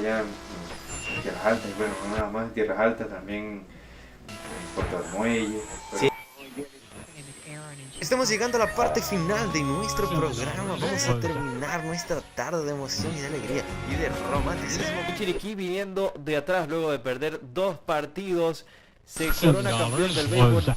allá en Tierras Altas, y bueno, no nada más en Tierras Altas, también en Puerto del Muelle. Sí. Estamos llegando a la parte final de nuestro programa. Vamos a terminar nuestra tarde de emoción y de alegría y de romanticismo. Chiriquí viniendo de atrás luego de perder 2 partidos. Se corona campeón del béisbol.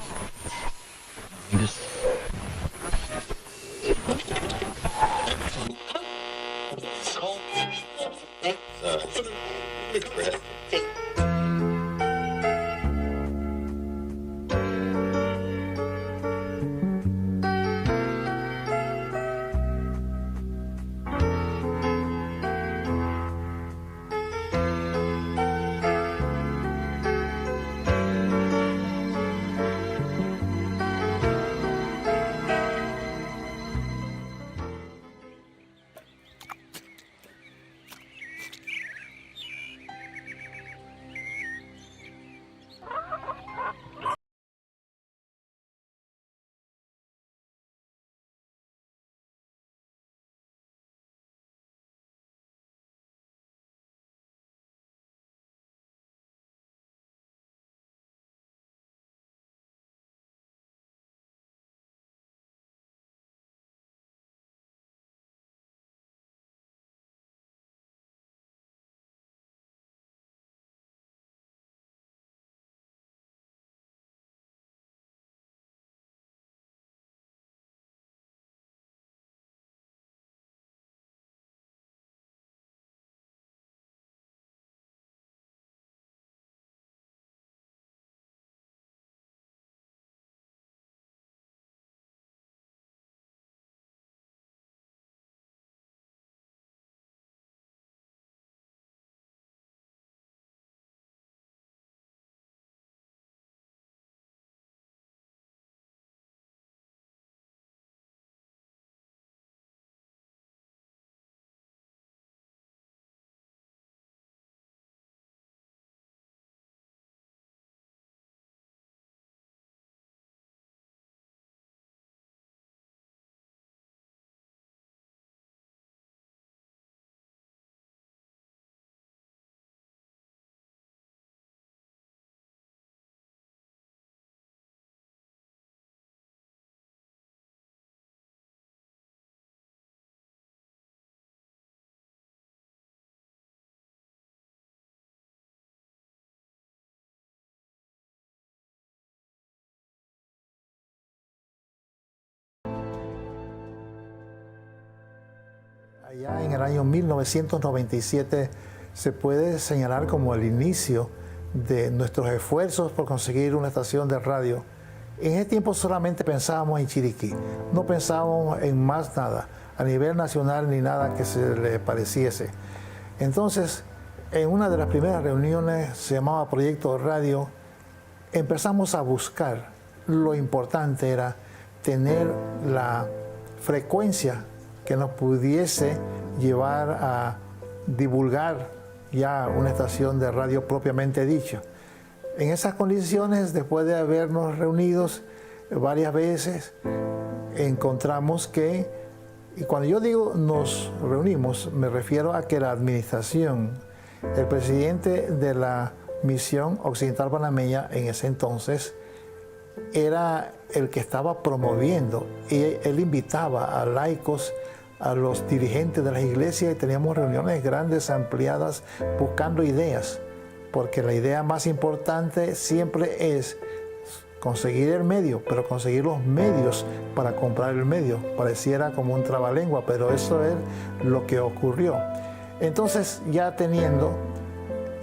Allá en el año 1997 se puede señalar como el inicio de nuestros esfuerzos por conseguir una estación de radio. En ese tiempo solamente pensábamos en Chiriquí, no pensábamos en más nada, a nivel nacional ni nada que se le pareciese. Entonces, en una de las primeras reuniones, se llamaba Proyecto Radio, empezamos a buscar. Lo importante era tener la frecuencia que nos pudiese llevar a divulgar ya una estación de radio propiamente dicha. En esas condiciones, después de habernos reunidos varias veces, encontramos que, y cuando yo digo nos reunimos, me refiero a que la administración, el presidente de la Misión Occidental Panameña en ese entonces, era el que estaba promoviendo, y él invitaba a laicos, a los dirigentes de las iglesias, y teníamos reuniones grandes, ampliadas, buscando ideas, porque la idea más importante siempre es conseguir el medio, pero conseguir los medios para comprar el medio. Pareciera como un trabalengua, pero eso es lo que ocurrió. Entonces, ya teniendo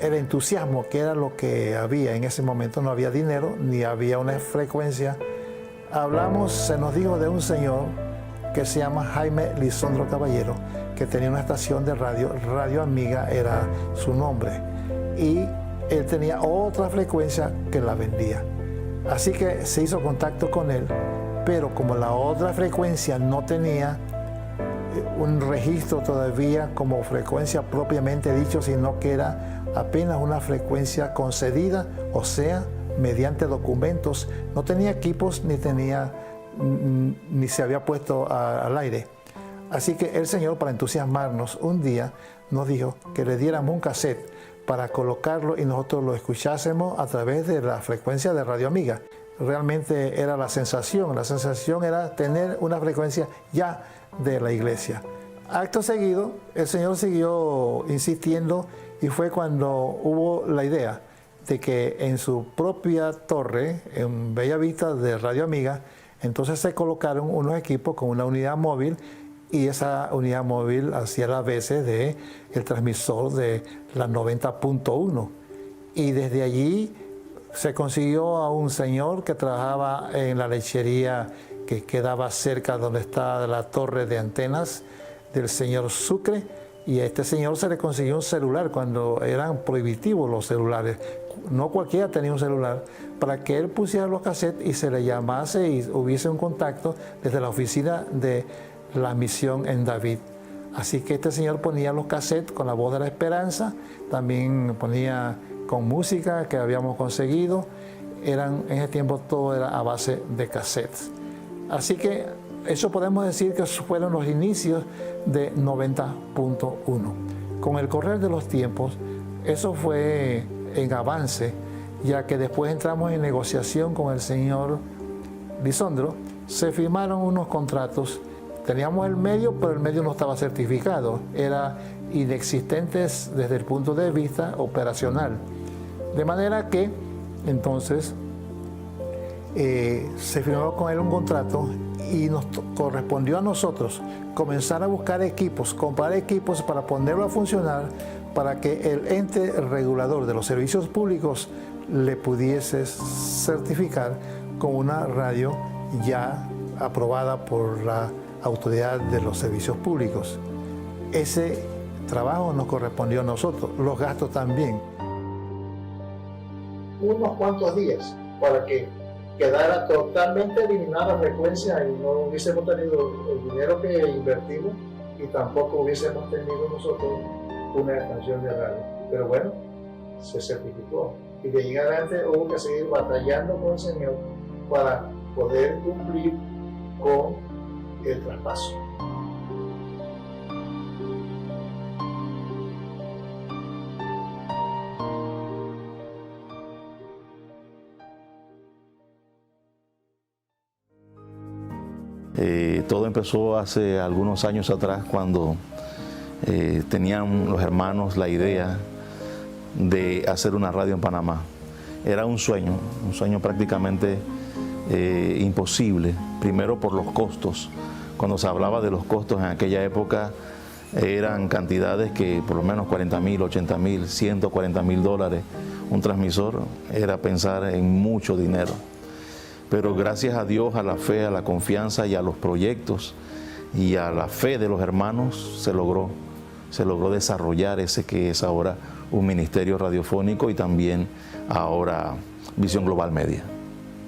el entusiasmo, que era lo que había en ese momento, no había dinero, ni había una frecuencia, hablamos, se nos dijo de un señor que se llama Jaime Lisondro Caballero, que tenía una estación de radio, Radio Amiga era su nombre, y él tenía otra frecuencia que la vendía. Así que se hizo contacto con él, pero como la otra frecuencia no tenía un registro todavía como frecuencia propiamente dicho, sino que era apenas una frecuencia concedida, o sea, mediante documentos, no tenía equipos ni se había puesto al aire. Así que el Señor, para entusiasmarnos, un día nos dijo que le diéramos un cassette para colocarlo y nosotros lo escuchásemos a través de la frecuencia de Radio Amiga. Realmente era la sensación era tener una frecuencia ya de la iglesia. Acto seguido, el Señor siguió insistiendo y fue cuando hubo la idea de que en su propia torre, en Bella Vista de Radio Amiga, entonces se colocaron unos equipos con una unidad móvil y esa unidad móvil hacía las veces de el transmisor de la 90.1. Y desde allí se consiguió a un señor que trabajaba en la lechería que quedaba cerca donde está la torre de antenas del señor Sucre, y a este señor se le consiguió un celular cuando eran prohibitivos los celulares. No cualquiera tenía un celular, para que él pusiera los cassettes y se le llamase y hubiese un contacto desde la oficina de la misión en David. Así que este señor ponía los cassettes con la voz de la esperanza, también ponía con música que habíamos conseguido. En ese tiempo todo era a base de cassettes. Así que eso podemos decir que fueron los inicios de 90.1. Con el correr de los tiempos, eso fue en avance, ya que después entramos en negociación con el señor Lisondro, se firmaron unos contratos. Teníamos el medio, pero el medio no estaba certificado, era inexistente desde el punto de vista operacional. De manera que entonces se firmó con él un contrato y nos correspondió a nosotros comenzar a buscar equipos, comprar equipos para ponerlo a funcionar, para que el ente regulador de los servicios públicos le pudiese certificar con una radio ya aprobada por la autoridad de los servicios públicos. Ese trabajo nos correspondió a nosotros, los gastos también. Unos cuantos días para que quedara totalmente eliminada la frecuencia y no hubiésemos tenido el dinero que invertimos y tampoco hubiésemos tenido nosotros una estación de radio. Pero bueno, se certificó y de ahí en adelante hubo que seguir batallando con el Señor para poder cumplir con el traspaso. Todo empezó hace algunos años atrás cuando tenían los hermanos la idea de hacer una radio en Panamá. Era un sueño prácticamente imposible, primero por los costos. Cuando se hablaba de los costos en aquella época eran cantidades que por lo menos 40.000, 80.000, 140.000 dólares un transmisor, era pensar en mucho dinero. Pero gracias a Dios, a la fe, a la confianza y a los proyectos y a la fe de los hermanos se logró desarrollar ese que es ahora un ministerio radiofónico y también ahora Visión Global Media.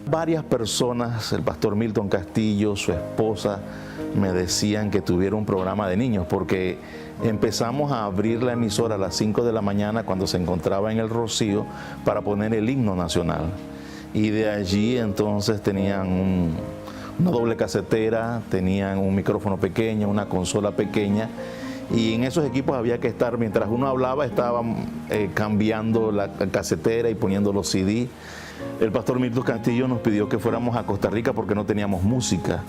Varias personas, el pastor Milton Castillo, su esposa, me decían que tuviera un programa de niños porque empezamos a abrir la emisora a las 5 de la mañana cuando se encontraba en el Rocío para poner el himno nacional. Y de allí entonces tenían una doble casetera, tenían un micrófono pequeño, una consola pequeña, y en esos equipos había que estar, mientras uno hablaba, estaban cambiando la casetera y poniendo los CD. El pastor Milton Castillo nos pidió que fuéramos a Costa Rica porque no teníamos música.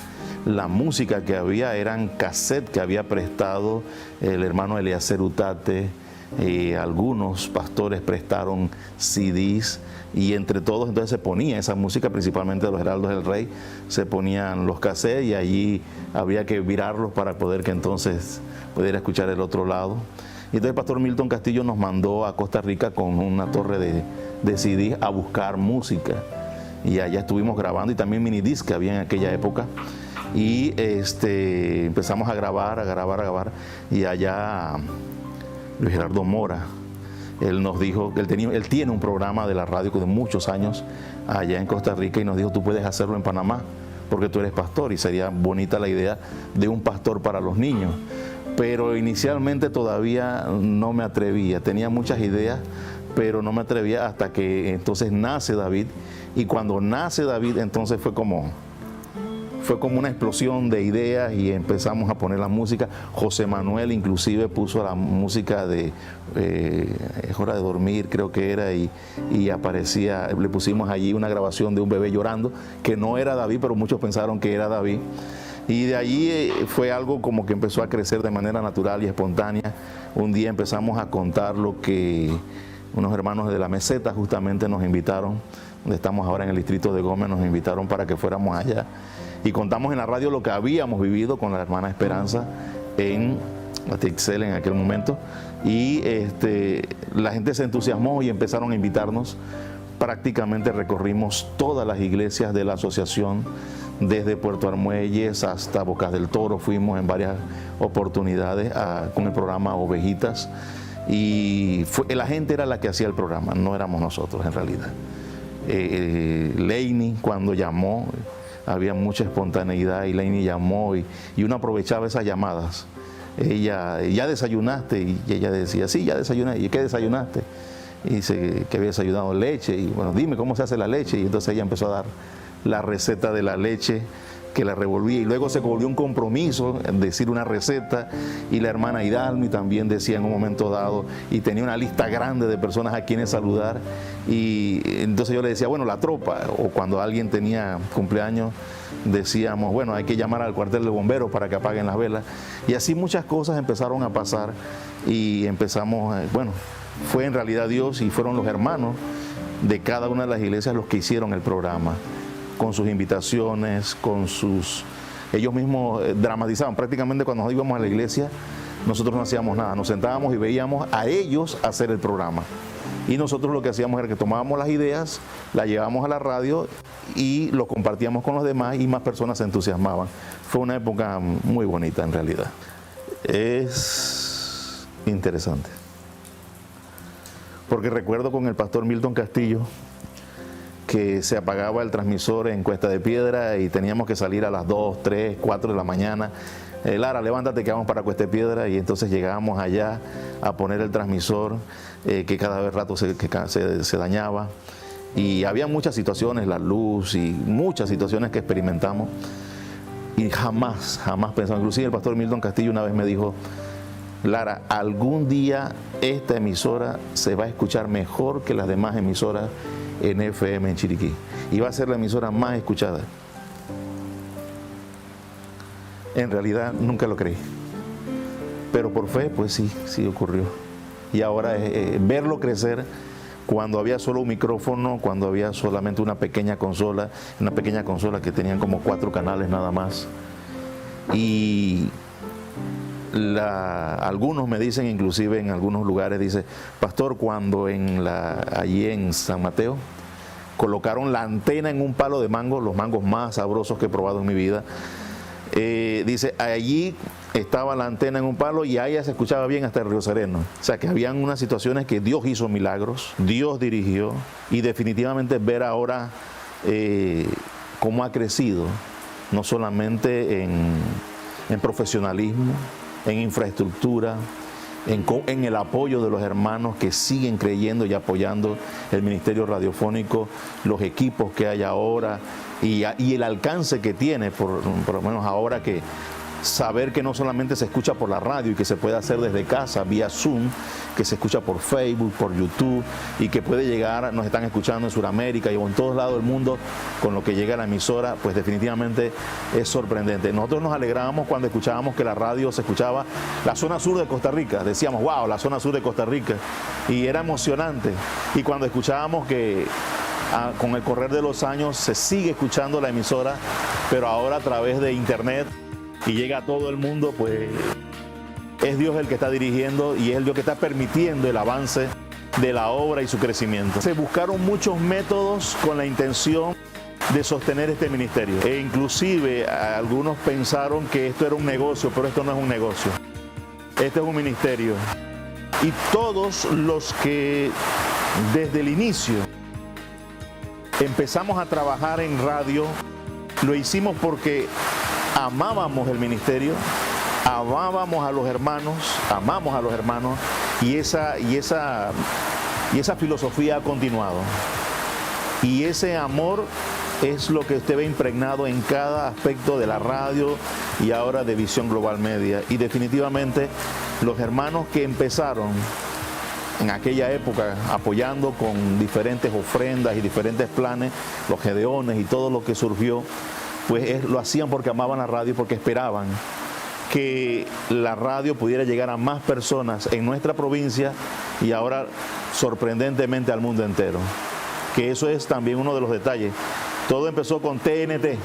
La música que había eran cassettes que había prestado el hermano Eliezer Utate. Algunos pastores prestaron CDs y entre todos entonces se ponía esa música, principalmente de los Heraldos del Rey, se ponían los cassettes y allí había que virarlos para poder que entonces pudiera escuchar el otro lado. Y entonces el pastor Milton Castillo nos mandó a Costa Rica con una torre de CDs a buscar música y allá estuvimos grabando, y también minidisc que había en aquella época, y empezamos a grabar y allá Luis Gerardo Mora, él nos dijo que él tiene un programa de la radio de muchos años allá en Costa Rica y nos dijo: tú puedes hacerlo en Panamá porque tú eres pastor y sería bonita la idea de un pastor para los niños. Pero inicialmente todavía no me atrevía, tenía muchas ideas, pero no me atrevía hasta que entonces nace David, y cuando nace David entonces fue como fue como una explosión de ideas y empezamos a poner la música. José Manuel inclusive puso la música de Es hora de dormir, creo que era, y aparecía, le pusimos allí una grabación de un bebé llorando, que no era David, pero muchos pensaron que era David. Y de allí fue algo como que empezó a crecer de manera natural y espontánea. Un día empezamos a contar lo que unos hermanos de la Meseta justamente nos invitaron, donde estamos ahora en el distrito de Gómez, nos invitaron para que fuéramos allá. Y contamos en la radio lo que habíamos vivido con la hermana Esperanza en Atixel en aquel momento. Y la gente se entusiasmó y empezaron a invitarnos. Prácticamente recorrimos todas las iglesias de la asociación, desde Puerto Armuelles hasta Bocas del Toro. Fuimos en varias oportunidades con el programa Ovejitas. Y la gente era la que hacía el programa, no éramos nosotros en realidad. Leini, cuando llamó, había mucha espontaneidad y Leini llamó y uno aprovechaba esas llamadas. Ella, ¿ya desayunaste? Y ella decía, sí, ya desayuné. ¿Y qué desayunaste? Y dice que había desayunado leche. Y bueno, dime cómo se hace la leche. Y entonces ella empezó a dar la receta de la leche, que la revolvía, y luego se volvió un compromiso decir una receta, y la hermana Hidalmi también decía en un momento dado, y tenía una lista grande de personas a quienes saludar, y entonces yo le decía, bueno, la tropa, o cuando alguien tenía cumpleaños, decíamos, bueno, hay que llamar al cuartel de bomberos para que apaguen las velas, y así muchas cosas empezaron a pasar, y empezamos, bueno, fue en realidad Dios y fueron los hermanos de cada una de las iglesias los que hicieron el programa, con sus invitaciones, ellos mismos dramatizaban. Prácticamente cuando nos íbamos a la iglesia, nosotros no hacíamos nada, nos sentábamos y veíamos a ellos hacer el programa. Y nosotros lo que hacíamos era que tomábamos las ideas, las llevábamos a la radio y lo compartíamos con los demás y más personas se entusiasmaban. Fue una época muy bonita en realidad. Es interesante. Porque recuerdo con el pastor Milton Castillo, que se apagaba el transmisor en Cuesta de Piedra y teníamos que salir a las 2, 3, 4 de la mañana. Lara, levántate que vamos para Cuesta de Piedra, y entonces llegábamos allá a poner el transmisor que cada vez rato se dañaba. Y había muchas situaciones, la luz y muchas situaciones que experimentamos. Y jamás pensamos, inclusive el pastor Milton Castillo una vez me dijo, Lara, algún día esta emisora se va a escuchar mejor que las demás emisoras en FM en Chiriquí, y va a ser la emisora más escuchada. En realidad nunca lo creí, pero por fe pues sí ocurrió. Y ahora verlo crecer, cuando había solo un micrófono, cuando había solamente una pequeña consola que tenían como 4 canales nada más, y algunos me dicen, inclusive en algunos lugares, dice, pastor, cuando allí en San Mateo colocaron la antena en un palo de mango, los mangos más sabrosos que he probado en mi vida, dice, allí estaba la antena en un palo y ahí se escuchaba bien hasta el Río Sereno. O sea que habían unas situaciones que Dios hizo milagros, Dios dirigió, y definitivamente ver ahora cómo ha crecido, no solamente en profesionalismo, en infraestructura, en el apoyo de los hermanos que siguen creyendo y apoyando el ministerio radiofónico, los equipos que hay ahora y el alcance que tiene, por lo menos ahora, que saber que no solamente se escucha por la radio y que se puede hacer desde casa, vía Zoom, que se escucha por Facebook, por YouTube, y que puede llegar, nos están escuchando en Sudamérica y en todos lados del mundo, con lo que llega a la emisora, pues definitivamente es sorprendente. Nosotros nos alegrábamos cuando escuchábamos que la radio se escuchaba la zona sur de Costa Rica, decíamos, wow, la zona sur de Costa Rica, y era emocionante. Y cuando escuchábamos que con el correr de los años se sigue escuchando la emisora, pero ahora a través de internet, y llega a todo el mundo, pues es Dios el que está dirigiendo y es Dios que está permitiendo el avance de la obra y su crecimiento. Se buscaron muchos métodos con la intención de sostener este ministerio, e inclusive algunos pensaron que esto era un negocio, pero esto no es un negocio, este es un ministerio. Y todos los que desde el inicio empezamos a trabajar en radio, lo hicimos porque amábamos el ministerio, amábamos a los hermanos, amamos a los hermanos, y esa filosofía ha continuado. Y ese amor es lo que usted ve impregnado en cada aspecto de la radio y ahora de Visión Global Media. Y definitivamente los hermanos que empezaron en aquella época apoyando con diferentes ofrendas y diferentes planes, los gedeones y todo lo que surgió, pues lo hacían porque amaban la radio y porque esperaban que la radio pudiera llegar a más personas en nuestra provincia y ahora sorprendentemente al mundo entero. Que eso es también uno de los detalles. Todo empezó con TNT,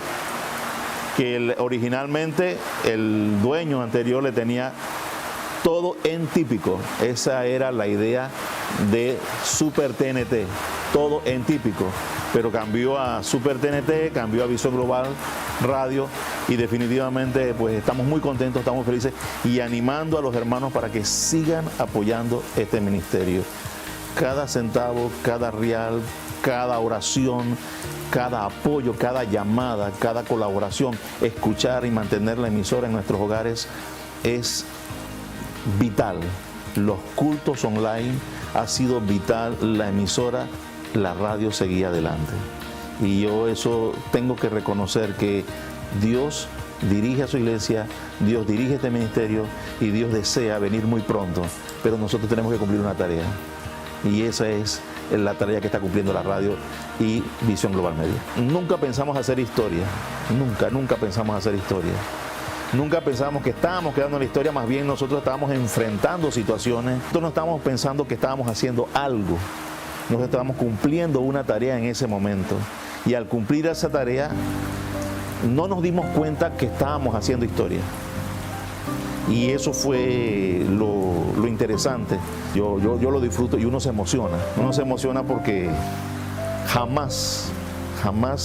que originalmente el dueño anterior le tenía todo en típico. Esa era la idea de Super TNT, todo en típico. Pero cambió a Super TNT, cambió a Visión Global Radio y definitivamente pues estamos muy contentos, estamos felices y animando a los hermanos para que sigan apoyando este ministerio. Cada centavo, cada real, cada oración, cada apoyo, cada llamada, cada colaboración, escuchar y mantener la emisora en nuestros hogares es vital. Los cultos online ha sido vital, la emisora, la radio seguía adelante. Y yo eso tengo que reconocer que Dios dirige a su iglesia, Dios dirige este ministerio y Dios desea venir muy pronto, pero nosotros tenemos que cumplir una tarea. Y esa es la tarea que está cumpliendo la radio y Visión Global Media. Nunca pensamos hacer historia, nunca pensamos hacer historia. Nunca pensamos que estábamos quedando en la historia, más bien nosotros estábamos enfrentando situaciones. Nosotros no estábamos pensando que estábamos haciendo algo, nosotros estábamos cumpliendo una tarea en ese momento. Y al cumplir esa tarea, no nos dimos cuenta que estábamos haciendo historia. Y eso fue lo interesante. Yo lo disfruto y uno se emociona. Uno se emociona porque jamás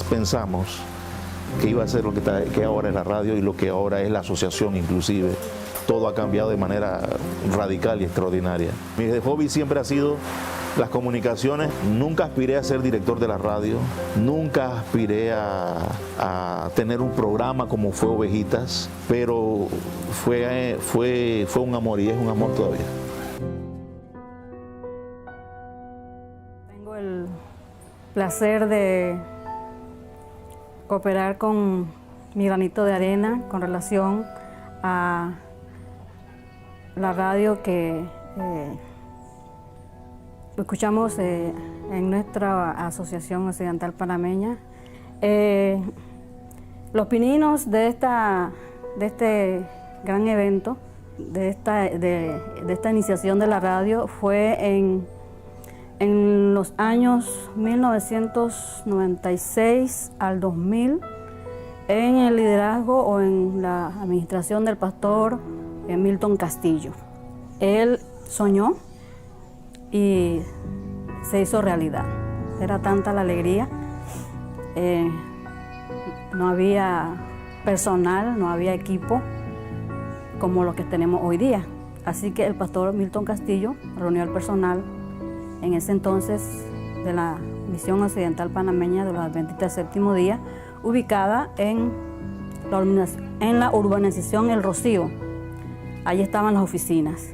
pensamos que iba a ser lo que ahora es la radio y lo que ahora es la asociación inclusive. Todo ha cambiado de manera radical y extraordinaria. Mi hobby siempre ha sido las comunicaciones. Nunca aspiré a ser director de la radio, nunca aspiré a tener un programa como fue Ovejitas, pero fue un amor y es un amor todavía. Tengo el placer de cooperar con mi granito de arena con relación a la radio que escuchamos en nuestra Asociación Occidental Panameña. Los pininos de este gran evento, de esta iniciación de la radio, fue en los años 1996 al 2000, en el liderazgo o en la administración del pastor Milton Castillo. Él soñó y se hizo realidad. Era tanta la alegría, no había personal, no había equipo como lo que tenemos hoy día. Así que el pastor Milton Castillo reunió al personal en ese entonces de la Misión Occidental Panameña de los Adventistas del Séptimo Día, ubicada en la urbanización El Rocío. Allí estaban las oficinas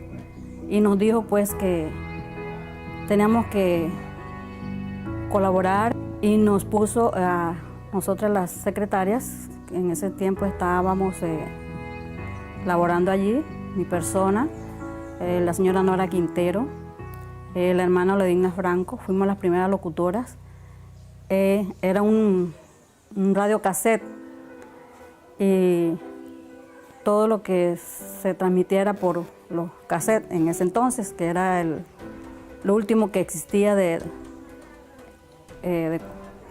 y nos dijo pues que teníamos que colaborar y nos puso a nosotras las secretarias, que en ese tiempo estábamos laborando allí, mi persona, la señora Nora Quintero, la hermana Oledina Franco, fuimos las primeras locutoras. Era un radio cassette y todo lo que se transmitiera por los cassettes en ese entonces, que era lo último que existía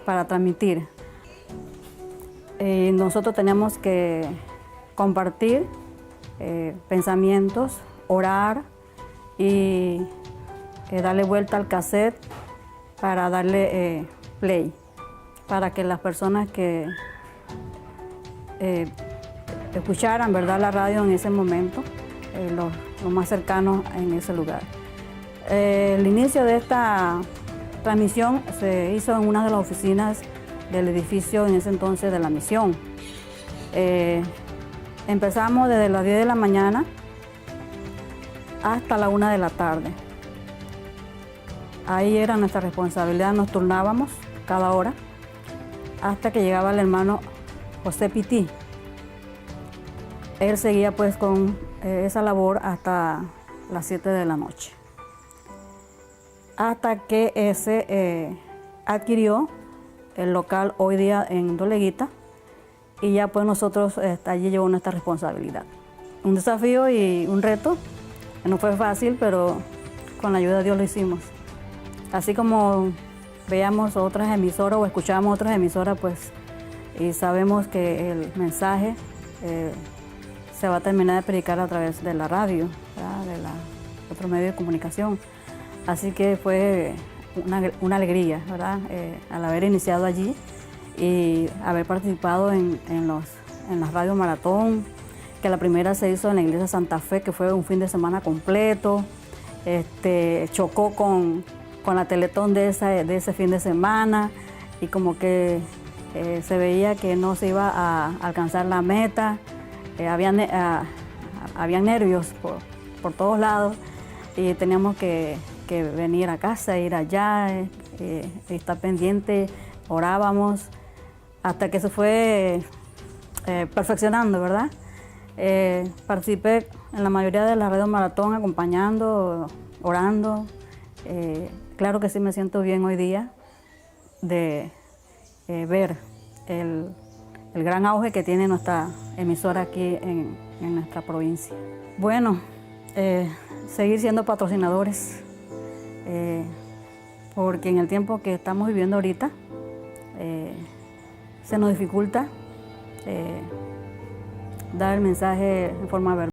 para transmitir. Nosotros teníamos que compartir pensamientos, orar y darle vuelta al cassette para darle play, para que las personas que escucharan, ¿verdad?, la radio en ese momento, los más cercanos en ese lugar. El inicio de esta transmisión se hizo en una de las oficinas del edificio en ese entonces de la misión. Empezamos desde las 10 de la mañana hasta la 1 de la tarde. Ahí era nuestra responsabilidad, nos turnábamos cada hora hasta que llegaba el hermano José Pití. Él seguía pues con esa labor hasta las 7 de la noche. Hasta que ese adquirió el local hoy día en Doleguita y ya pues nosotros allí llevó nuestra responsabilidad. Un desafío y un reto, no fue fácil, pero con la ayuda de Dios lo hicimos. Así como veamos otras emisoras o escuchamos otras emisoras, pues y sabemos que el mensaje se va a terminar de predicar a través de la radio, de otro medio de comunicación. Así que fue una alegría, ¿verdad? Al haber iniciado allí y haber participado en las radios maratón, que la primera se hizo en la iglesia Santa Fe, que fue un fin de semana completo. Chocó con la Teletón de ese fin de semana y como que se veía que no se iba a alcanzar la meta. Había nervios por todos lados y teníamos que venir a casa, ir allá, estar pendiente, orábamos, hasta que se fue perfeccionando, ¿verdad? Participé en la mayoría de las radios maratón, acompañando, orando. Claro que sí me siento bien hoy día de ver el gran auge que tiene nuestra emisora aquí en nuestra provincia. Bueno, seguir siendo patrocinadores, porque en el tiempo que estamos viviendo ahorita se nos dificulta dar el mensaje en forma verbal.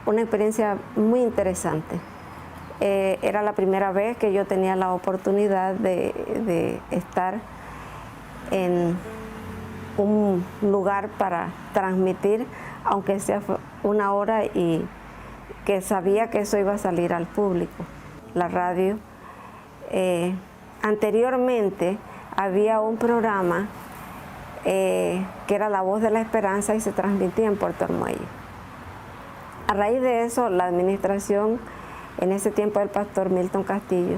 Una experiencia muy interesante. Era la primera vez que yo tenía la oportunidad de estar en un lugar para transmitir, aunque sea una hora, y que sabía que eso iba a salir al público. La radio, anteriormente había un programa que era La Voz de la Esperanza y se transmitía en Puerto Armuelles. A raíz de eso, la administración, en ese tiempo del pastor Milton Castillo,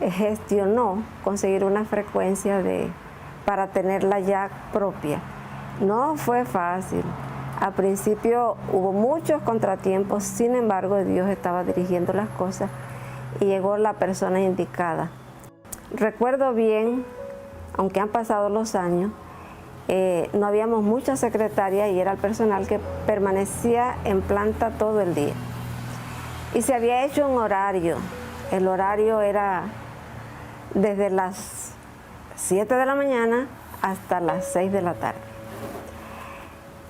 gestionó conseguir una frecuencia para tenerla ya propia. No fue fácil. Al principio hubo muchos contratiempos, sin embargo Dios estaba dirigiendo las cosas y llegó la persona indicada. Recuerdo bien, aunque han pasado los años, no habíamos muchas secretarias y era el personal que permanecía en planta todo el día. Y se había hecho un horario. El horario era desde las 7 de la mañana hasta las 6 de la tarde.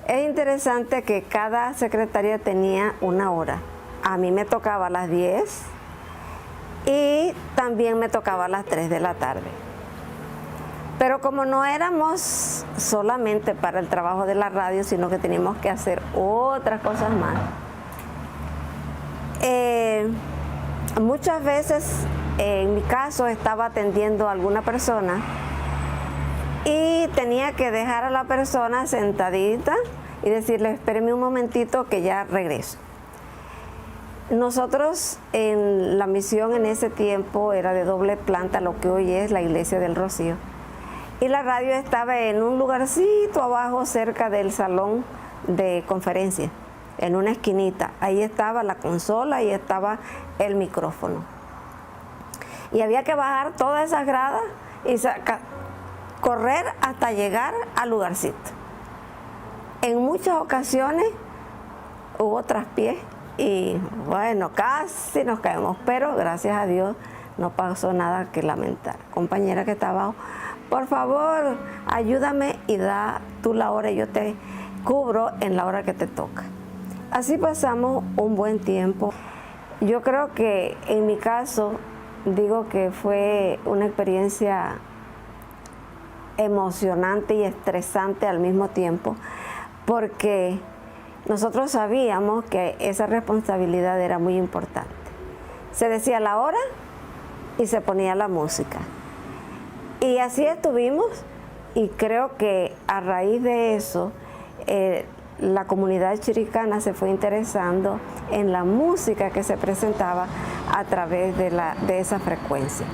Es interesante que cada secretaria tenía una hora. A mí me tocaba a las 10 y también me tocaba a las 3 de la tarde. Pero como no éramos solamente para el trabajo de la radio, sino que teníamos que hacer otras cosas más, muchas veces, en mi caso, estaba atendiendo a alguna persona y tenía que dejar a la persona sentadita y decirle, espéreme un momentito que ya regreso. Nosotros en la misión en ese tiempo era de doble planta, lo que hoy es la Iglesia del Rocío. Y la radio estaba en un lugarcito abajo cerca del salón de conferencia, en una esquinita. Ahí estaba la consola y estaba el micrófono. Y había que bajar todas esas gradas y correr hasta llegar al lugarcito. En muchas ocasiones hubo traspiés y bueno, casi nos caemos, pero gracias a Dios no pasó nada que lamentar. Compañera que está abajo, por favor, ayúdame y da tú la hora y yo te cubro en la hora que te toca. Así pasamos un buen tiempo. Yo creo que en mi caso, digo que fue una experiencia emocionante y estresante al mismo tiempo, porque nosotros sabíamos que esa responsabilidad era muy importante. Se decía la hora y se ponía la música. Y así estuvimos, y creo que a raíz de eso la comunidad chiricana se fue interesando en la música que se presentaba a través de esa frecuencia.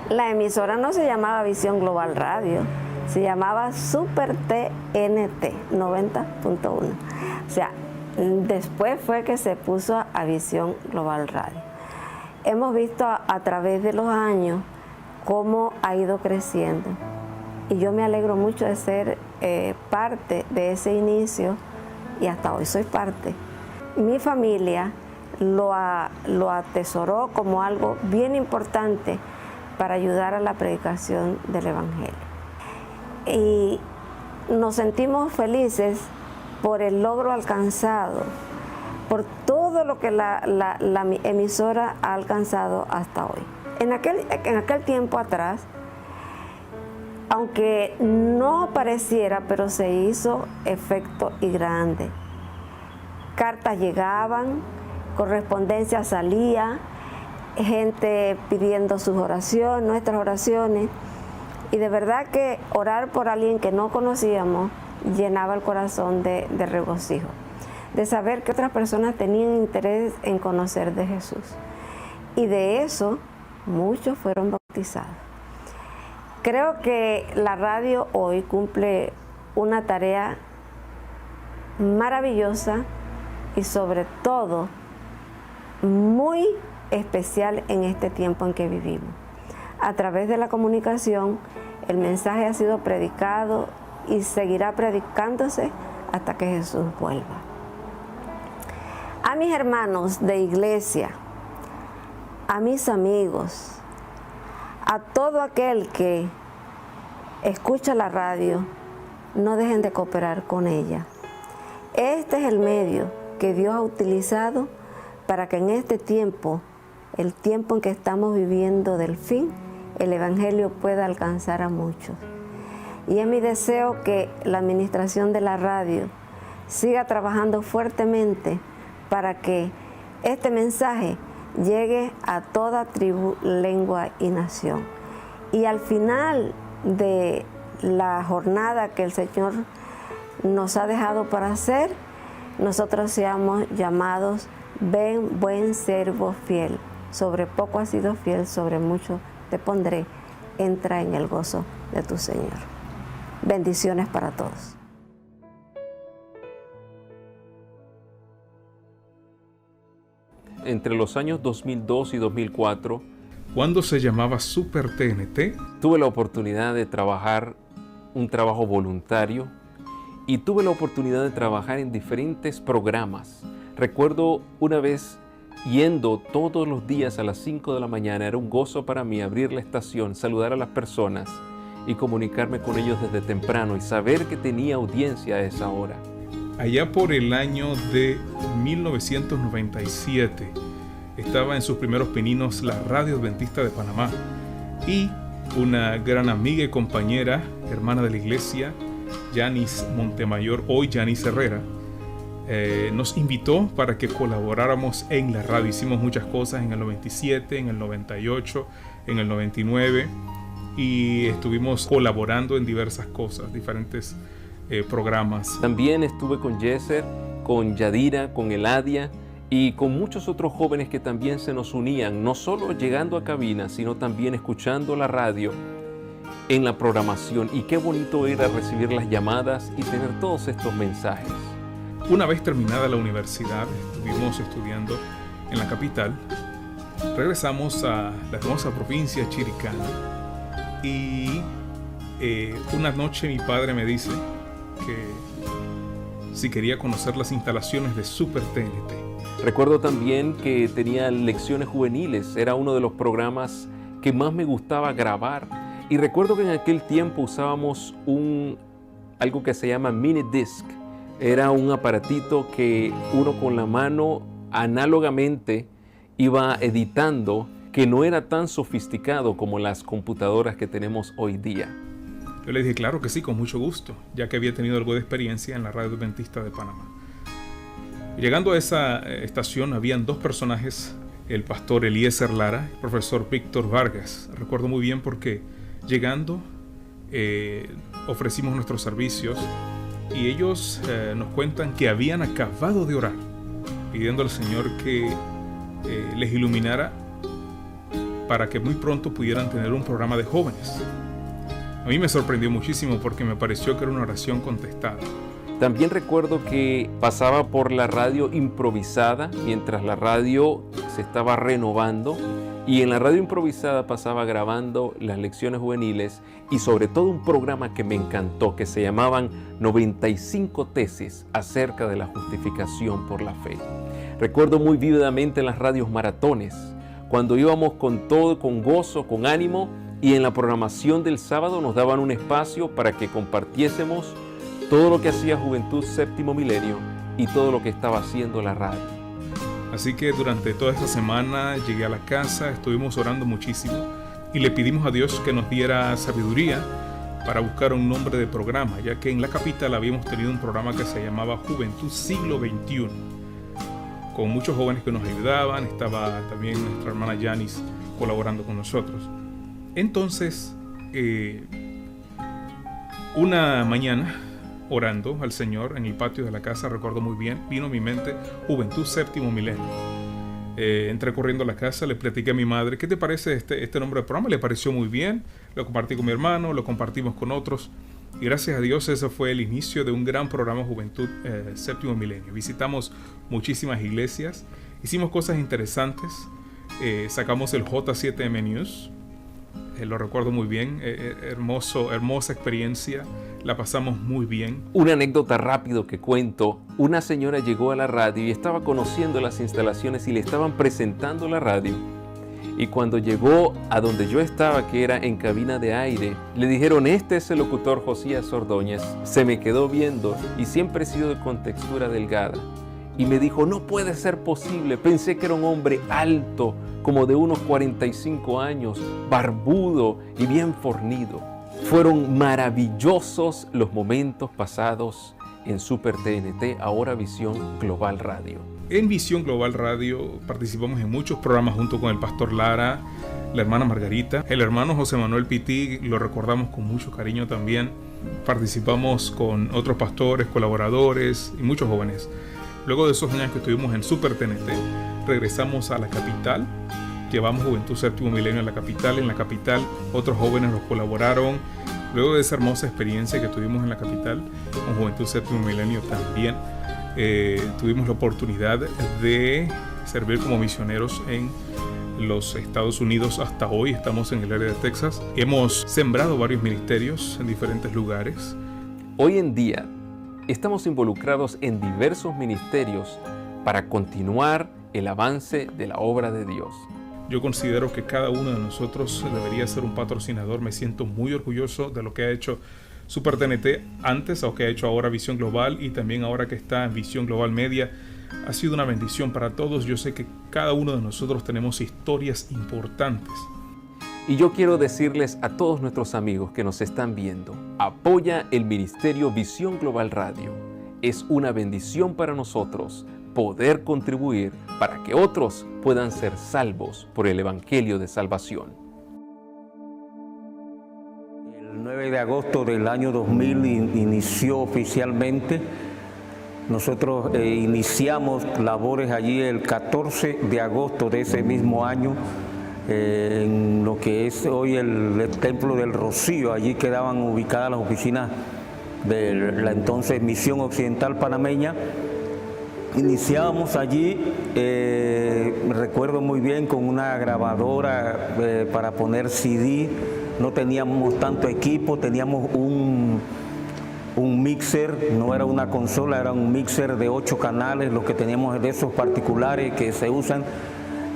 La emisora no se llamaba Visión Global Radio, se llamaba Super TNT 90.1. O sea, después fue que se puso a Visión Global Radio. Hemos visto a través de los años cómo ha ido creciendo. Y yo me alegro mucho de ser parte de ese inicio, y hasta hoy soy parte. Mi familia lo atesoró como algo bien importante para ayudar a la predicación del Evangelio. Y nos sentimos felices por el logro alcanzado, por todo lo que la emisora ha alcanzado hasta hoy. En aquel tiempo atrás, aunque no pareciera, pero se hizo efecto y grande. Cartas llegaban, correspondencia salía, gente pidiendo sus oraciones, nuestras oraciones, y de verdad que orar por alguien que no conocíamos llenaba el corazón de regocijo, de saber que otras personas tenían interés en conocer de Jesús. Y de eso muchos fueron bautizados. Creo que la radio hoy cumple una tarea maravillosa y sobre todo muy especial en este tiempo en que vivimos. A través de la comunicación, el mensaje ha sido predicado y seguirá predicándose hasta que Jesús vuelva. A mis hermanos de iglesia, a mis amigos, a todo aquel que escucha la radio, no dejen de cooperar con ella. Este es el medio que Dios ha utilizado para que en este tiempo, el tiempo en que estamos viviendo del fin, el Evangelio pueda alcanzar a muchos. Y es mi deseo que la administración de la radio siga trabajando fuertemente para que este mensaje llegue a toda tribu, lengua y nación. Y al final de la jornada que el Señor nos ha dejado para hacer, nosotros seamos llamados: ven, buen siervo fiel, sobre poco has sido fiel, sobre mucho te pondré, entra en el gozo de tu Señor. Bendiciones para todos. Entre los años 2002 y 2004, cuando se llamaba Super TNT, tuve la oportunidad de trabajar un trabajo voluntario y tuve la oportunidad de trabajar en diferentes programas. Recuerdo una vez yendo todos los días a las 5 de la mañana, era un gozo para mí abrir la estación, saludar a las personas y comunicarme con ellos desde temprano y saber que tenía audiencia a esa hora. Allá por el año de 1997, estaba en sus primeros pininos la Radio Adventista de Panamá, y una gran amiga y compañera, hermana de la iglesia, Yanis Montemayor, hoy Yanis Herrera, nos invitó para que colaboráramos en la radio. Hicimos muchas cosas en el 97, en el 98, en el 99, y estuvimos colaborando en diversas cosas, diferentes programas. También estuve con Yeser, con Yadira, con Eladia y con muchos otros jóvenes que también se nos unían, no solo llegando a cabina, sino también escuchando la radio en la programación. Y qué bonito era recibir las llamadas y tener todos estos mensajes. Una vez terminada la universidad, estuvimos estudiando en la capital. Regresamos a la hermosa provincia de Chiricahua y una noche mi padre me dice que si quería conocer las instalaciones de Super TNT. Recuerdo también que tenía lecciones juveniles, era uno de los programas que más me gustaba grabar. Y recuerdo que en aquel tiempo usábamos algo que se llama mini disc. Era un aparatito que uno con la mano análogamente iba editando, que no era tan sofisticado como las computadoras que tenemos hoy día. Yo le dije, claro que sí, con mucho gusto, ya que había tenido algo de experiencia en la Radio Adventista de Panamá. Llegando a esa estación habían dos personajes, el pastor Eliezer Lara, el profesor Víctor Vargas. Recuerdo muy bien porque llegando ofrecimos nuestros servicios y ellos nos cuentan que habían acabado de orar, pidiendo al Señor que les iluminara para que muy pronto pudieran tener un programa de jóvenes. A mí me sorprendió muchísimo porque me pareció que era una oración contestada. También recuerdo que pasaba por la radio improvisada mientras la radio se estaba renovando, y en la radio improvisada pasaba grabando las lecciones juveniles y sobre todo un programa que me encantó, que se llamaban 95 tesis acerca de la justificación por la fe. Recuerdo muy vívidamente las radios maratones, cuando íbamos con todo, con gozo, con ánimo, y en la programación del sábado nos daban un espacio para que compartiésemos todo lo que hacía Juventud Séptimo Milenio y todo lo que estaba haciendo la radio. Así que durante toda esta semana llegué a la casa, estuvimos orando muchísimo y le pedimos a Dios que nos diera sabiduría para buscar un nombre de programa, ya que en la capital habíamos tenido un programa que se llamaba Juventud Siglo XXI, con muchos jóvenes que nos ayudaban. Estaba también nuestra hermana Yanis colaborando con nosotros. Entonces, una mañana, orando al Señor en el patio de la casa, recuerdo muy bien, vino a mi mente Juventud Séptimo Milenio. Entré corriendo a la casa, le platiqué a mi madre, ¿qué te parece este nombre de programa? Le pareció muy bien, lo compartí con mi hermano, lo compartimos con otros, y gracias a Dios ese fue el inicio de un gran programa Juventud Séptimo Milenio. Visitamos muchísimas iglesias, hicimos cosas interesantes, sacamos el J7M News, lo recuerdo muy bien, hermosa experiencia, la pasamos muy bien. Una anécdota rápido que cuento: una señora llegó a la radio y estaba conociendo las instalaciones y le estaban presentando la radio. Y cuando llegó a donde yo estaba, que era en cabina de aire, le dijeron, este es el locutor Josías Ordóñez. Se me quedó viendo y siempre he sido de contextura delgada. Y me dijo, no puede ser posible, pensé que era un hombre alto, como de unos 45 años, barbudo y bien fornido. Fueron maravillosos los momentos pasados en Super TNT, ahora Visión Global Radio. En Visión Global Radio participamos en muchos programas junto con el pastor Lara, la hermana Margarita, el hermano José Manuel Pití, lo recordamos con mucho cariño también. Participamos con otros pastores, colaboradores y muchos jóvenes. Luego de esos años que estuvimos en Super TNT, regresamos a la capital. Llevamos Juventud Séptimo Milenio a la capital. En la capital otros jóvenes nos colaboraron. Luego de esa hermosa experiencia que tuvimos en la capital con Juventud Séptimo Milenio también, tuvimos la oportunidad de servir como misioneros en los Estados Unidos. Hasta hoy estamos en el área de Texas. Hemos sembrado varios ministerios en diferentes lugares. Hoy en día estamos involucrados en diversos ministerios para continuar el avance de la obra de Dios. Yo considero que cada uno de nosotros debería ser un patrocinador. Me siento muy orgulloso de lo que ha hecho Super TNT antes, o que ha hecho ahora Visión Global, y también ahora que está en Visión Global Media. Ha sido una bendición para todos. Yo sé que cada uno de nosotros tenemos historias importantes. Y yo quiero decirles a todos nuestros amigos que nos están viendo, apoya el ministerio Visión Global Radio. Es una bendición para nosotros poder contribuir para que otros puedan ser salvos por el Evangelio de Salvación. El 9 de agosto del año 2000 inició oficialmente Nosotros iniciamos labores allí el 14 de agosto de ese mismo año, en lo que es hoy el Templo del Rocío. Allí quedaban ubicadas las oficinas de la entonces Misión Occidental Panameña. Iniciábamos allí, recuerdo muy bien, con una grabadora para poner CD. No teníamos tanto equipo, teníamos un mixer, no era una consola, era un mixer de 8 canales, los que teníamos de esos particulares que se usan,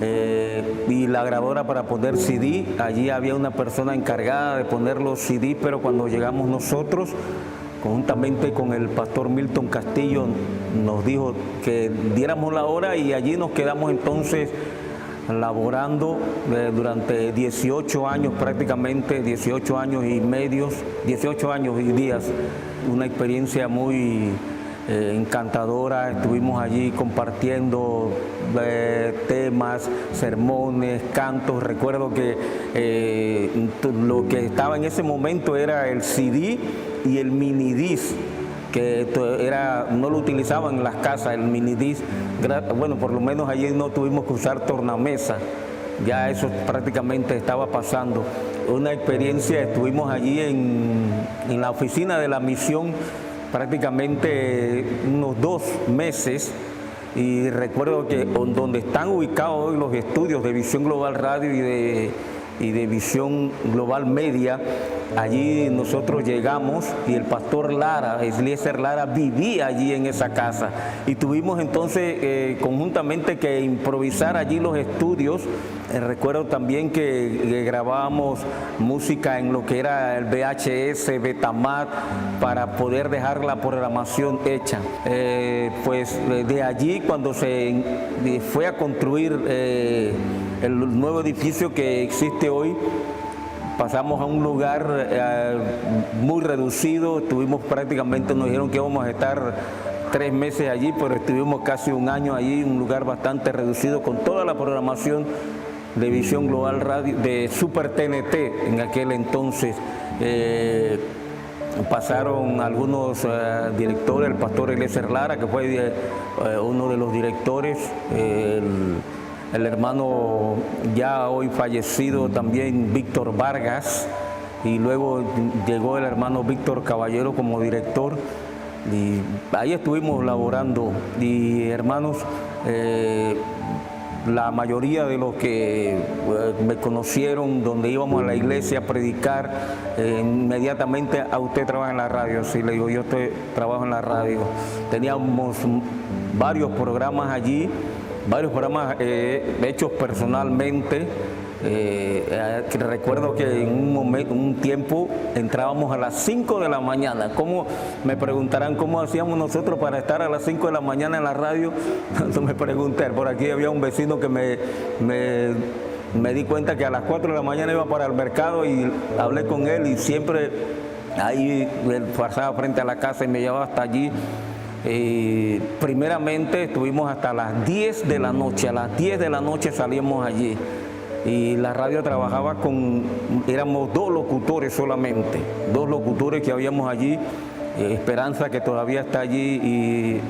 y la grabadora para poner CD. Allí había una persona encargada de poner los CD, pero cuando llegamos nosotros, conjuntamente con el pastor Milton Castillo, nos dijo que diéramos la hora, y allí nos quedamos entonces laborando durante 18 años prácticamente, 18 años y medios, 18 años y días. Una experiencia muy encantadora. Estuvimos allí compartiendo temas, sermones, cantos. Recuerdo que lo que estaba en ese momento era el CD y el minidisc, que no lo utilizaban en las casas, el minidisc. Bueno, por lo menos allí no tuvimos que usar tornamesa, ya eso prácticamente estaba pasando. Una experiencia, estuvimos allí en la oficina de la misión prácticamente unos 2 meses, y recuerdo que donde están ubicados hoy los estudios de Visión Global Radio y de Visión Global Media, allí nosotros llegamos y el pastor Lara, Eliezer Lara, vivía allí en esa casa, y tuvimos entonces conjuntamente que improvisar allí los estudios. Recuerdo también que grabábamos música en lo que era el VHS, Betamax, para poder dejar la programación hecha. Pues de allí, cuando se fue a construir el nuevo edificio que existe hoy, pasamos a un lugar muy reducido. Estuvimos prácticamente, nos dijeron que íbamos a estar 3 meses allí, pero estuvimos casi 1 año allí, un lugar bastante reducido, con toda la programación de Visión Global Radio, de Super TNT en aquel entonces. Pasaron algunos directores, el pastor Eliezer Lara, que fue uno de los directores, el hermano ya hoy fallecido también, Víctor Vargas, y luego llegó el hermano Víctor Caballero como director, y ahí estuvimos laborando. Y hermanos, la mayoría de los que me conocieron, donde íbamos a la iglesia a predicar, inmediatamente: ¿a usted trabaja en la radio? Sí, le digo, yo trabajo en la radio. Teníamos varios programas allí, varios programas hechos personalmente. Recuerdo que en un tiempo entrábamos a las 5 de la mañana. ¿Cómo? Me preguntarán cómo hacíamos nosotros para estar a las 5 de la mañana en la radio. No me pregunté. Por aquí había un vecino que me di cuenta que a las 4 de la mañana iba para el mercado, y hablé con él, y siempre ahí él pasaba frente a la casa y me llevaba hasta allí. Primeramente estuvimos hasta las 10 de la noche. A las 10 de la noche salíamos allí, y la radio trabajaba éramos 2 locutores solamente, 2 locutores que habíamos allí, Esperanza, que todavía está allí, y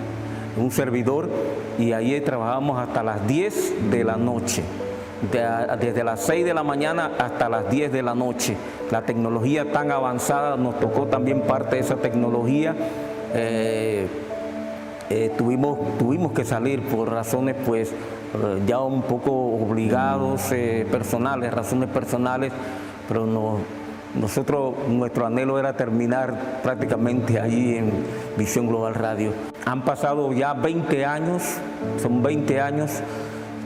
un servidor, y allí trabajábamos hasta las 10 de la noche, desde las 6 de la mañana hasta las 10 de la noche. La tecnología tan avanzada, nos tocó también parte de esa tecnología. Tuvimos que salir por razones pues ya un poco obligados, razones personales, pero nuestro anhelo era terminar prácticamente allí en Visión Global Radio. Han pasado ya 20 años, son 20 años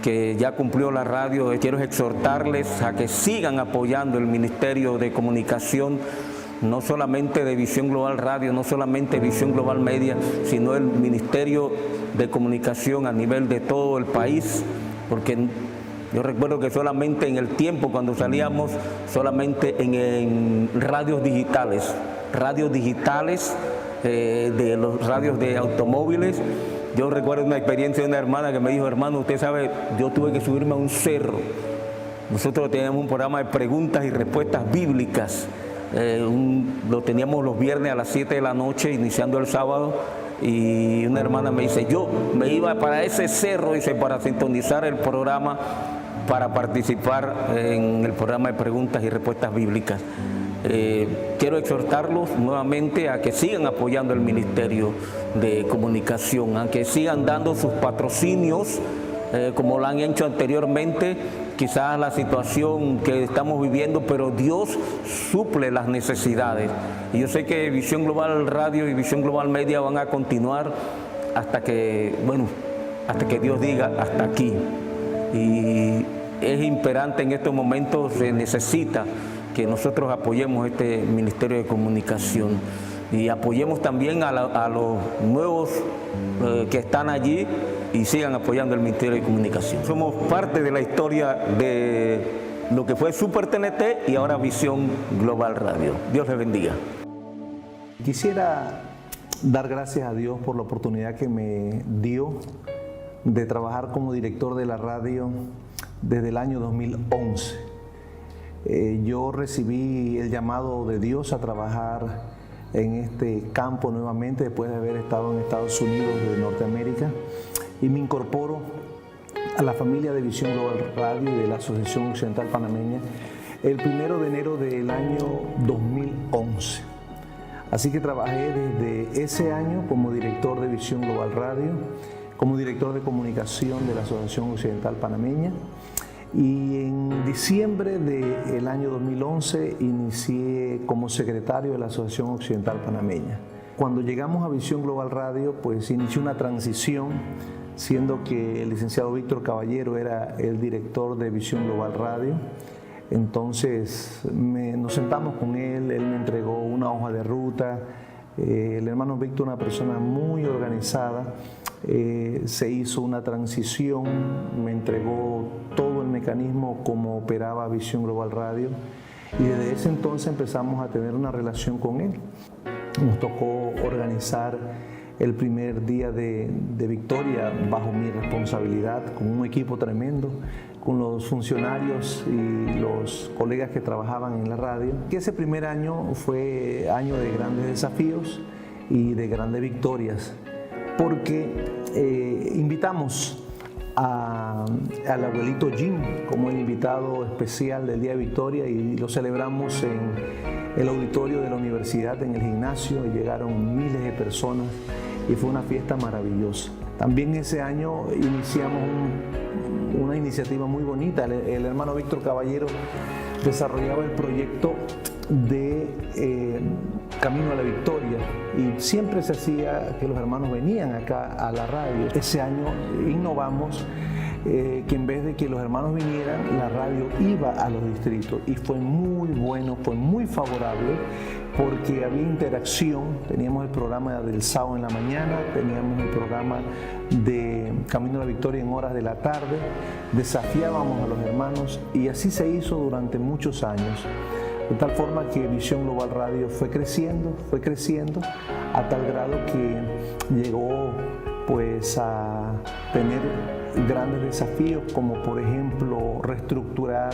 que ya cumplió la radio. Quiero exhortarles a que sigan apoyando el Ministerio de Comunicación, no solamente de Visión Global Radio, no solamente Visión Global Media, sino el Ministerio de Comunicación a nivel de todo el país, porque yo recuerdo que solamente en el tiempo, cuando salíamos, solamente en radios digitales de los radios de automóviles. Yo recuerdo una experiencia de una hermana que me dijo: hermano, usted sabe, yo tuve que subirme a un cerro. Nosotros teníamos un programa de preguntas y respuestas bíblicas. Lo teníamos los viernes a las 7 de la noche, iniciando el sábado, y una hermana me dice, yo me iba para ese cerro, dice, para sintonizar el programa, para participar en el programa de preguntas y respuestas bíblicas. Quiero exhortarlos nuevamente a que sigan apoyando el Ministerio de Comunicación, a que sigan dando sus patrocinios como lo han hecho anteriormente. Quizás la situación que estamos viviendo, pero Dios suple las necesidades. Y yo sé que Visión Global Radio y Visión Global Media van a continuar hasta que Dios diga hasta aquí. Y es imperante en estos momentos, se necesita que nosotros apoyemos este Ministerio de Comunicación y apoyemos también a los nuevos que están allí y sigan apoyando el Ministerio de Comunicación. Somos parte de la historia de lo que fue Super TNT y ahora Visión Global Radio. Dios les bendiga. Quisiera dar gracias a Dios por la oportunidad que me dio de trabajar como director de la radio desde el año 2011. Yo recibí el llamado de Dios a trabajar en este campo nuevamente después de haber estado en Estados Unidos de Norteamérica, y me incorporo a la familia de Visión Global Radio y de la Asociación Occidental Panameña el 1 de enero del año 2011. Así que trabajé desde ese año como director de Visión Global Radio, como director de comunicación de la Asociación Occidental Panameña, y en diciembre del año 2011 inicié como secretario de la Asociación Occidental Panameña. Cuando llegamos a Visión Global Radio, pues inició una transición, siendo que el licenciado Víctor Caballero era el director de Visión Global Radio. Entonces nos sentamos con él me entregó una hoja de ruta. El hermano Víctor, una persona muy organizada, se hizo una transición, me entregó todo el mecanismo como operaba Visión Global Radio, y desde ese entonces empezamos a tener una relación con él. Nos tocó organizar el primer día de Victoria bajo mi responsabilidad, con un equipo tremendo, con los funcionarios y los colegas que trabajaban en la radio. Ese primer año fue año de grandes desafíos y de grandes victorias, porque invitamos al abuelito Jim como el invitado especial del Día de Victoria, y lo celebramos en el auditorio de la universidad, en el gimnasio, y llegaron miles de personas y fue una fiesta maravillosa. También ese año iniciamos una iniciativa muy bonita. El hermano Víctor Caballero desarrollaba el proyecto de Camino a la Victoria, y siempre se hacía que los hermanos venían acá a la radio. Ese año innovamos, que en vez de que los hermanos vinieran, la radio iba a los distritos, y fue muy bueno, fue muy favorable, porque había interacción. Teníamos el programa del sábado en la mañana, teníamos el programa de Camino a la Victoria en horas de la tarde, desafiábamos a los hermanos, y así se hizo durante muchos años. De tal forma que Visión Global Radio fue creciendo, a tal grado que llegó pues a tener grandes desafíos, como por ejemplo reestructurar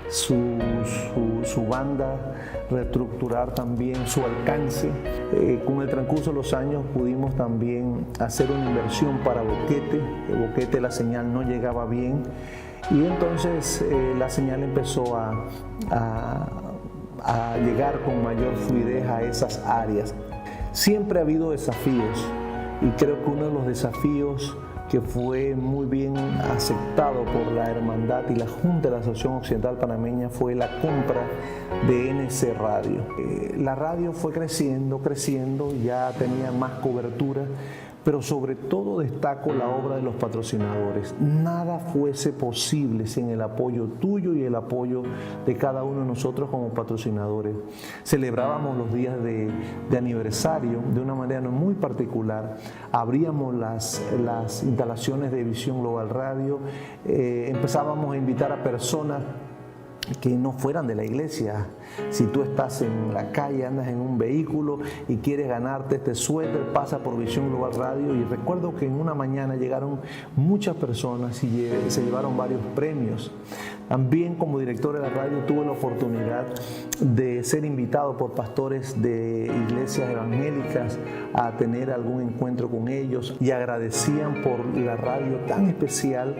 su banda, reestructurar también su alcance. Con el transcurso de los años pudimos también hacer una inversión para Boquete. En Boquete la señal no llegaba bien, y entonces la señal empezó a llegar con mayor fluidez a esas áreas. Siempre ha habido desafíos, y creo que uno de los desafíos que fue muy bien aceptado por la hermandad y la Junta de la Asociación Occidental Panameña fue la compra de NC Radio. La radio fue creciendo, ya tenía más cobertura, pero sobre todo destaco la obra de los patrocinadores. Nada fuese posible sin el apoyo tuyo y el apoyo de cada uno de nosotros como patrocinadores. Celebrábamos los días de aniversario de una manera muy particular. Abríamos las instalaciones de Visión Global Radio, empezábamos a invitar a personas que no fueran de la iglesia. Si tú estás en la calle, andas en un vehículo y quieres ganarte este suéter, pasa por Visión Global Radio. Y recuerdo que en una mañana llegaron muchas personas y se llevaron varios premios. También como director de la radio tuve la oportunidad de ser invitado por pastores de iglesias evangélicas a tener algún encuentro con ellos, y agradecían por la radio tan especial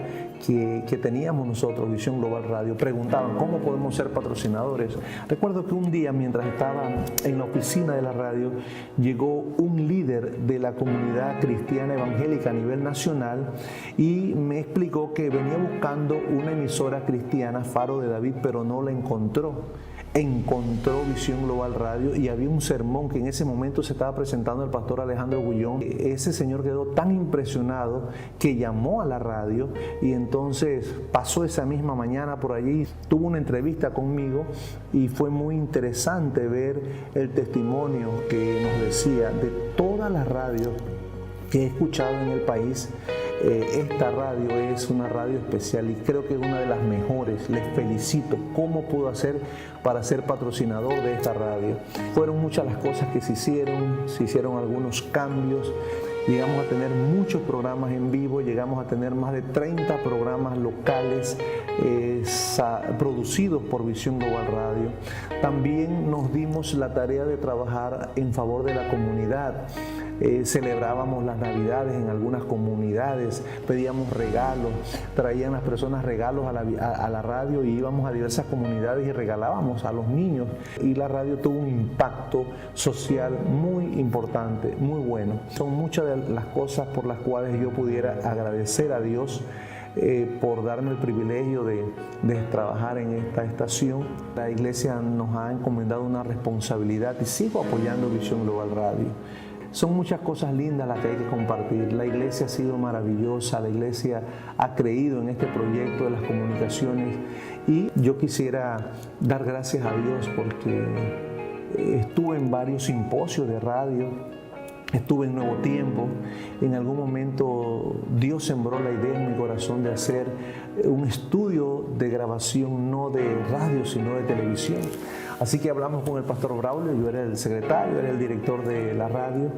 que teníamos nosotros, Visión Global Radio. Preguntaban cómo podemos ser patrocinadores. Recuerdo que un día, mientras estaba en la oficina de la radio, llegó un líder de la comunidad cristiana evangélica a nivel nacional y me explicó que venía buscando una emisora cristiana, Faro de David, pero no la encontró. Encontró Visión Global Radio y había un sermón que en ese momento se estaba presentando el pastor Alejandro Gullón. Ese señor quedó tan impresionado que llamó a la radio, y entonces pasó esa misma mañana por allí, tuvo una entrevista conmigo y fue muy interesante ver el testimonio que nos decía de todas las radios que he escuchado en el país. Esta radio es una radio especial y creo que es una de las mejores. Les felicito. ¿Cómo puedo hacer para ser patrocinador de esta radio? Fueron muchas las cosas que se hicieron algunos cambios. Llegamos a tener muchos programas en vivo, llegamos a tener más de 30 programas locales producidos por Visión Global Radio. También nos dimos la tarea de trabajar en favor de la comunidad. Celebrábamos las Navidades en algunas comunidades, pedíamos regalos, traían las personas regalos a la radio y íbamos a diversas comunidades y regalábamos a los niños. Y la radio tuvo un impacto social muy importante, muy bueno. Son muchas de las cosas por las cuales yo pudiera agradecer a Dios por darme el privilegio de trabajar en esta estación. La iglesia nos ha encomendado una responsabilidad y sigo apoyando Visión Global Radio. Son muchas cosas lindas las que hay que compartir. La iglesia ha sido maravillosa, la iglesia ha creído en este proyecto de las comunicaciones y yo quisiera dar gracias a Dios porque estuve en varios simposios de radio, estuve en Nuevo Tiempo. En algún momento Dios sembró la idea en mi corazón de hacer un estudio de grabación, no de radio, sino de televisión. Así que hablamos con el pastor Braulio, yo era el secretario, era el director de la radio,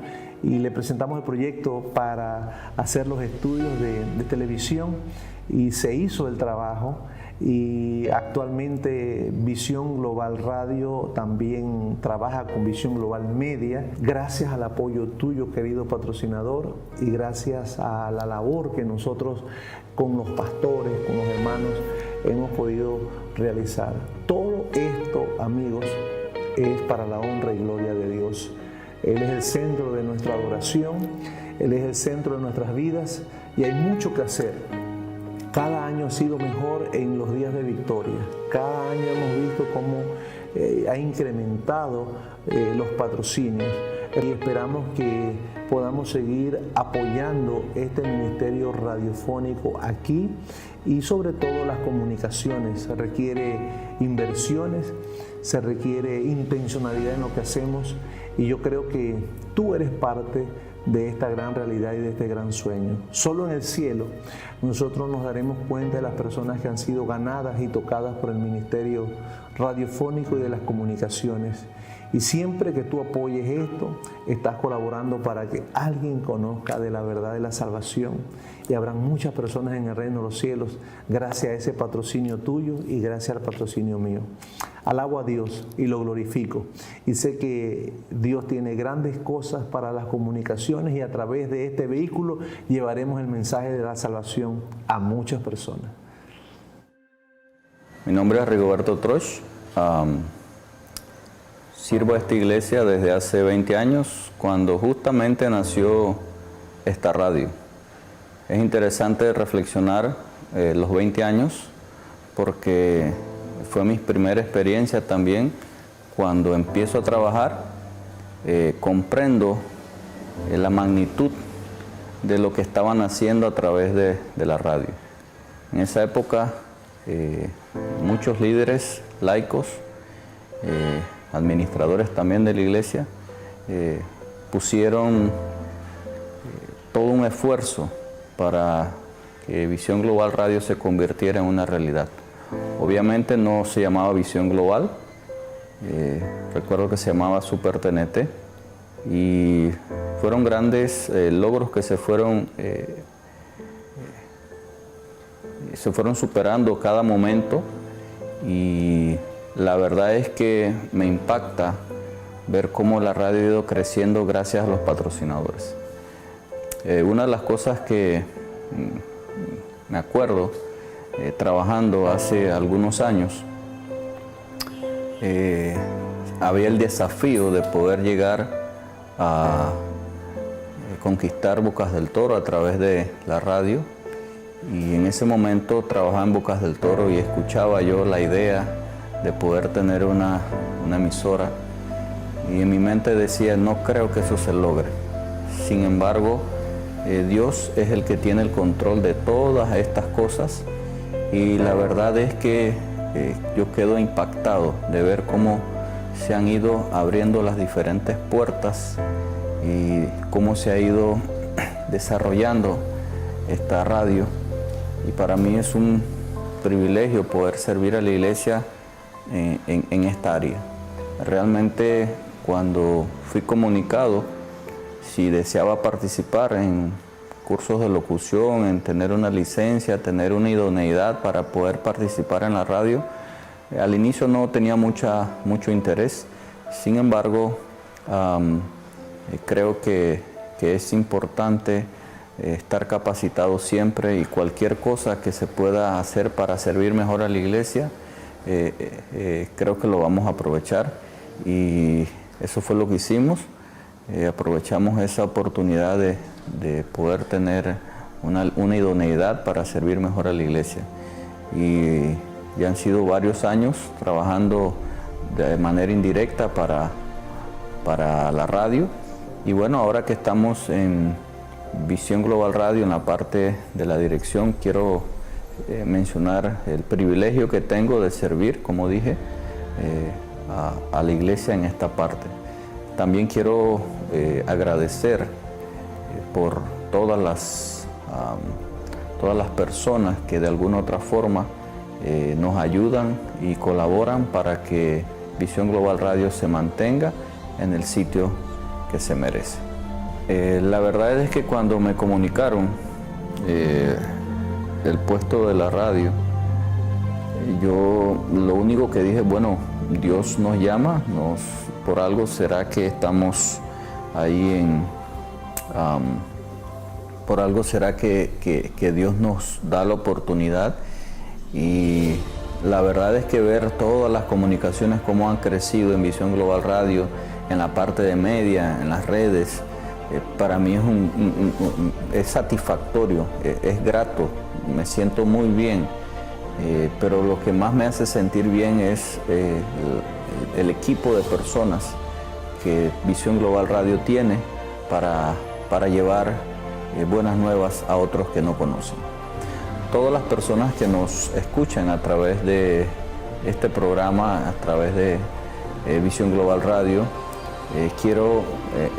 y le presentamos el proyecto para hacer los estudios de televisión, y se hizo el trabajo. Y actualmente Visión Global Radio también trabaja con Visión Global Media, gracias al apoyo tuyo, querido patrocinador, y gracias a la labor que nosotros con los pastores, con los hermanos, hemos podido realizar. Todo esto, amigos, es para la honra y gloria de Dios. Él es el centro de nuestra adoración, Él es el centro de nuestras vidas y hay mucho que hacer. Cada año ha sido mejor en los días de victoria. Cada año hemos visto cómo ha incrementado los patrocinios y esperamos que podamos seguir apoyando este ministerio radiofónico aquí y sobre todo las comunicaciones. Se requiere inversiones, se requiere intencionalidad en lo que hacemos y yo creo que tú eres parte de esta gran realidad y de este gran sueño. Solo en el cielo nosotros nos daremos cuenta de las personas que han sido ganadas y tocadas por el ministerio radiofónico y de las comunicaciones. Y siempre que tú apoyes esto, estás colaborando para que alguien conozca de la verdad de la salvación. Y habrán muchas personas en el reino de los cielos gracias a ese patrocinio tuyo y gracias al patrocinio mío. Alabo a Dios y lo glorifico. Y sé que Dios tiene grandes cosas para las comunicaciones y a través de este vehículo llevaremos el mensaje de la salvación a muchas personas. Mi nombre es Rigoberto Troch. Sirvo a esta iglesia desde hace 20 años, cuando justamente nació esta radio. Es interesante reflexionar los 20 años, porque fue mi primera experiencia también. Cuando empiezo a trabajar, comprendo la magnitud de lo que estaban haciendo a través de la radio. En esa época, muchos líderes laicos, administradores también de la iglesia, pusieron todo un esfuerzo para que Visión Global Radio se convirtiera en una realidad. Obviamente no se llamaba Visión Global, recuerdo que se llamaba Super TNT, y fueron grandes logros que se fueron superando cada momento, y la verdad es que me impacta ver cómo la radio ha ido creciendo gracias a los patrocinadores. Una de las cosas que me acuerdo trabajando hace algunos años, había el desafío de poder llegar a conquistar Bocas del Toro a través de la radio, y en ese momento trabajaba en Bocas del Toro y escuchaba yo la idea de poder tener una emisora, y en mi mente decía, no creo que eso se logre. Sin embargo, Dios es el que tiene el control de todas estas cosas, y la verdad es que yo quedo impactado de ver cómo se han ido abriendo las diferentes puertas y cómo se ha ido desarrollando esta radio, y para mí es un privilegio poder servir a la iglesia en esta área. Realmente, cuando fui comunicado si deseaba participar en cursos de locución, en tener una licencia, tener una idoneidad para poder participar en la radio, al inicio no tenía mucho interés. Sin embargo, creo que es importante estar capacitado siempre, y cualquier cosa que se pueda hacer para servir mejor a la iglesia, creo que lo vamos a aprovechar, y eso fue lo que hicimos. Aprovechamos esa oportunidad de poder tener una idoneidad para servir mejor a la iglesia, y ya han sido varios años trabajando de manera indirecta para la radio, y bueno, ahora que estamos en Visión Global Radio, en la parte de la dirección, quiero mencionar el privilegio que tengo de servir, como dije, a la iglesia en esta parte. También quiero agradecer por todas las personas que de alguna u otra forma nos ayudan y colaboran para que Visión Global Radio se mantenga en el sitio que se merece. La verdad es que cuando me comunicaron el puesto de la radio, yo lo único que dije, bueno, Dios nos llama, por algo será que estamos ahí por algo será que Dios nos da la oportunidad, y la verdad es que ver todas las comunicaciones cómo han crecido en Visión Global Radio, en la parte de media, en las redes, para mí es satisfactorio, es grato, me siento muy bien, pero lo que más me hace sentir bien es el equipo de personas que Visión Global Radio tiene para llevar buenas nuevas a otros que no conocen. Todas las personas que nos escuchan a través de este programa, a través de Visión Global Radio, quiero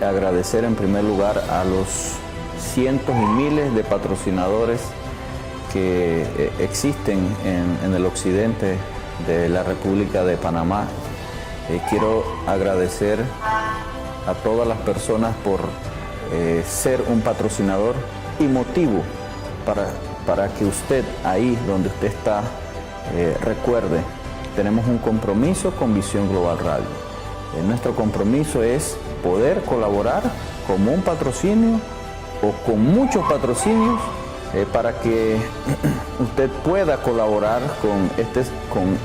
agradecer en primer lugar a los cientos y miles de patrocinadores que existen en el occidente de la República de Panamá. Quiero agradecer a todas las personas por ser un patrocinador y motivo para que usted, ahí donde usted está, recuerde, tenemos un compromiso con Visión Global Radio. Nuestro compromiso es poder colaborar con un patrocinio o con muchos patrocinios para que usted pueda colaborar con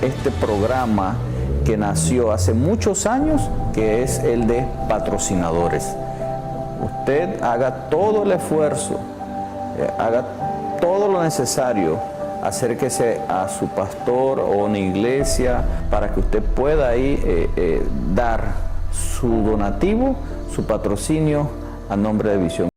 este programa que nació hace muchos años, que es el de patrocinadores. Usted haga todo el esfuerzo, haga todo lo necesario, acérquese a su pastor o una iglesia para que usted pueda ahí dar su donativo, su patrocinio a nombre de Visión